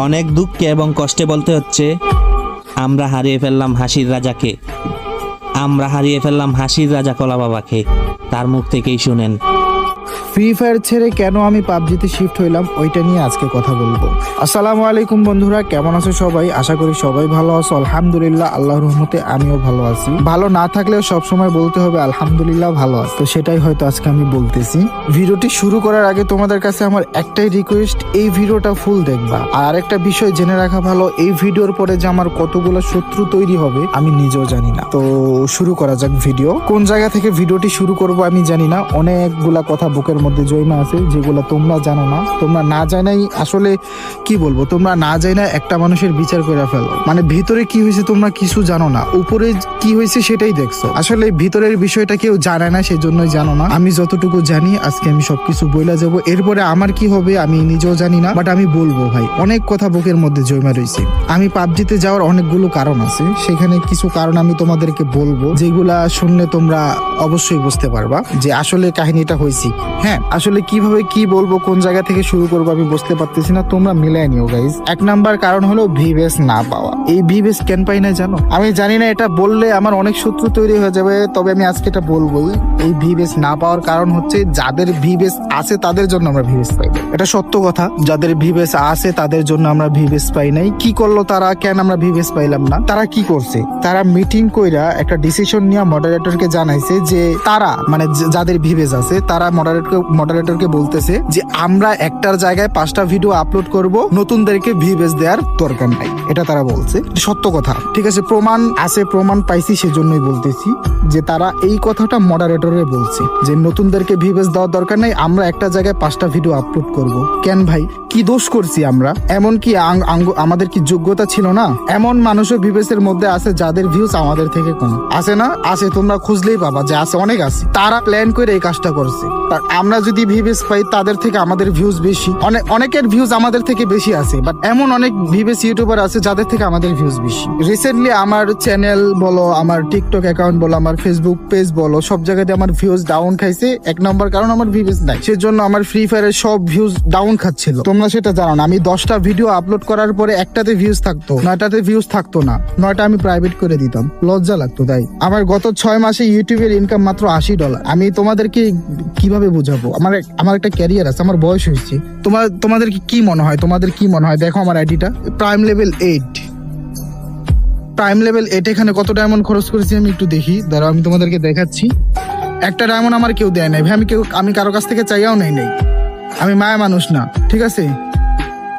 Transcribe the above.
অনেক দুঃখে এবং কষ্টে বলতে হচ্ছে, আমরা হারিয়ে ফেললাম হাসির রাজাকে। আমরা হারিয়ে ফেললাম হাসির রাজা কলা বাবাকে। তার মুখ থেকেই শুনেন। ফ্রি ফায়ার ছেড়ে কেন আমি পাবজিতে শিফট হইলাম, ওইটা নিয়ে আজকে কথা বলবো। আসসালামু আলাইকুম বন্ধুরা, কেমন আছো সবাই? আশা করি সবাই ভালো আছো। আলহামদুলিল্লাহ, আল্লাহর রহমতে আমিও ভালো আছি। ভালো না থাকলেও সবসময় বলতে হবে আলহামদুলিল্লাহ ভালো আছি। তো সেটাই হয়তো আজকে আমি বলতেছি। ভিডিওটি শুরু করার আগে তোমাদের কাছে আমার একটাই রিকোয়েস্ট, এই ভিডিওটা ফুল দেখবা। আর আরেকটা বিষয় জেনে রাখা ভালো, এই ভিডিওর পরে যে আমার কতগুলো শত্রু তৈরি হবে আমি নিজেও জানি না। তো শুরু করা যাক ভিডিও। কোন জায়গা থেকে ভিডিওটি শুরু করব আমি জানি না। অনেকগুলা কথা বুকের মধ্যে জয়মা আছে যেগুলো তোমরা জানো না। তোমরা না জানাই, আসলে কি বলবো, তোমরা না জানা একটা মানুষের বিচার করে ফেলো। মানে ভিতরে কি হয়েছে তোমরা কিছু জানো না, উপরে কি হয়েছে সেটাই দেখছো। আসলে ভিতরের বিষয়টা কেউ জানে না, সেজন্যই জানো না। আমি যতটুকু জানি আজকে আমি সবকিছু বইলা যাব। এরপরে আমার কি হবে আমি নিজেও জানি না, বাট আমি বলবো ভাই। অনেক কথা বুকের মধ্যে জয়মা রয়েছে। আমি পাবজিতে যাওয়ার অনেকগুলো কারণ আছে, সেখানে কিছু কারণ আমি তোমাদেরকে বলবো, যেগুলা শুনলে তোমরা অবশ্যই বুঝতে পারবা যে আসলে কাহিনীটা হয়েছে। হ্যাঁ, আসলে কিভাবে কি বলবো, কোন জায়গা থেকে শুরু করবো আমি বুঝতে পারতেছি না। তোমরা মিলাই নিও গাইজ। এক নাম্বার কারণ হলো ভিভেস না পাওয়া। এই ভিভেস কেন পাই না জানো? আমি জানি না, এটা বললে আমার অনেক শত্রু তৈরি হয়ে যাবে, তবে আমি আজকে এটা বলবোই। এই ভিভেস না পাওয়ার কারণ হচ্ছে, যাদের ভিভেস আছে তাদের জন্য আমরা ভিভেস পাই না। এটা সত্য কথা। যাদের ভিভেস আছে তাদের জন্য আমরা ভিভেস পাই নাই। কি করলো তারা? কেন আমরা ভিভেস পাইলাম না? তারা কি করছে? তারা মিটিং কইরা একটা ডিসিশন নিয়ে মডারেটরকে জানাইছে যে তারা, মানে যাদের ভিভেস আছে তারা মডারেটরকে বলতেছে যে আমরা একটার জায়গায় 5টা ভিডিও আপলোড করব, নতুনদেরকে ভিভেস দেওয়ার দরকার নাই। এটা তারা বলছে, সত্য কথা। ঠিক আছে, প্রমাণ আছে, প্রমাণ পাইছি, সেজন্যই বলতেছি যে তারা এই কথাটা মডারেটরে বলছে যে নতুনদেরকে ভিভেস দেওয়ার দরকার নাই, আমরা একটা জায়গায় 5টা ভিডিও আপলোড করব। কেন ভাই, কি দোষ করছি আমরা? এমন কি আমাদের কি যোগ্যতা ছিল না? এমন মানুষও ভিভেসের মধ্যে আছে যাদের ভিউজ আমাদের থেকে কম আছে না? আছে, তোমরা খুঁজলেই পাবা যে আছে, অনেক আছে। তারা প্ল্যান করে এই কাজটা করছে। আমরা যদি ভিভেস পাই তাদের থেকে আমাদের ভিউজ বেশি, অনেকের ভিউজ আমাদের থেকে বেশি আছে, বাট এমন অনেক ভিভেস ইউটিউবার আছে যাদের থেকে আমাদের ভিউজ বেশি। রিসেন্টলি আমার চ্যানেল বলো, আমার টিকটক অ্যাকাউন্ট বলো, আমার ফেসবুক পেজ বলো, সব জায়গাতে আমার ভিউজ ডাউন খাইছে। এক নম্বর কারণ আমার ভিভেস নাই, সেজন্য আমার ফ্রি ফায়ারের সব ভিউজ ডাউন খাচ্ছিল। তোমরা সেটা জানো না। আমি 10টা ভিডিও আপলোড করার পরে একটাতে ভিউজ থাকতো, 9টাতে ভিউজ থাকতো না। 9টা আমি প্রাইভেট করে দিতাম, লজ্জা লাগতো। তাই আমার গত 6 মাসে ইউটিউবের ইনকাম মাত্র $80। আমি তোমাদেরকে কিভাবে বুঝাবো? আমার একটা ক্যারিয়ার আছে, আমার বয়স হয়েছে। তোমাদের কি মনে হয়? তোমাদের কি মনে হয়? দেখো আমার আইডিটা প্রাইম লেভেল 8। প্রাইম লেভেল 8 এখানে কত ডায়মন্ড খরচ করেছি আমি একটু দেখি, দাঁড়াও আমি তোমাদেরকে দেখাচ্ছি। একটা ডায়মন্ড আমার কেউ দেয় নাই ভাই, আমি কারো কাছ থেকে চাইয়াও নাই। আমি মায়া মানুষ না, ঠিক আছে?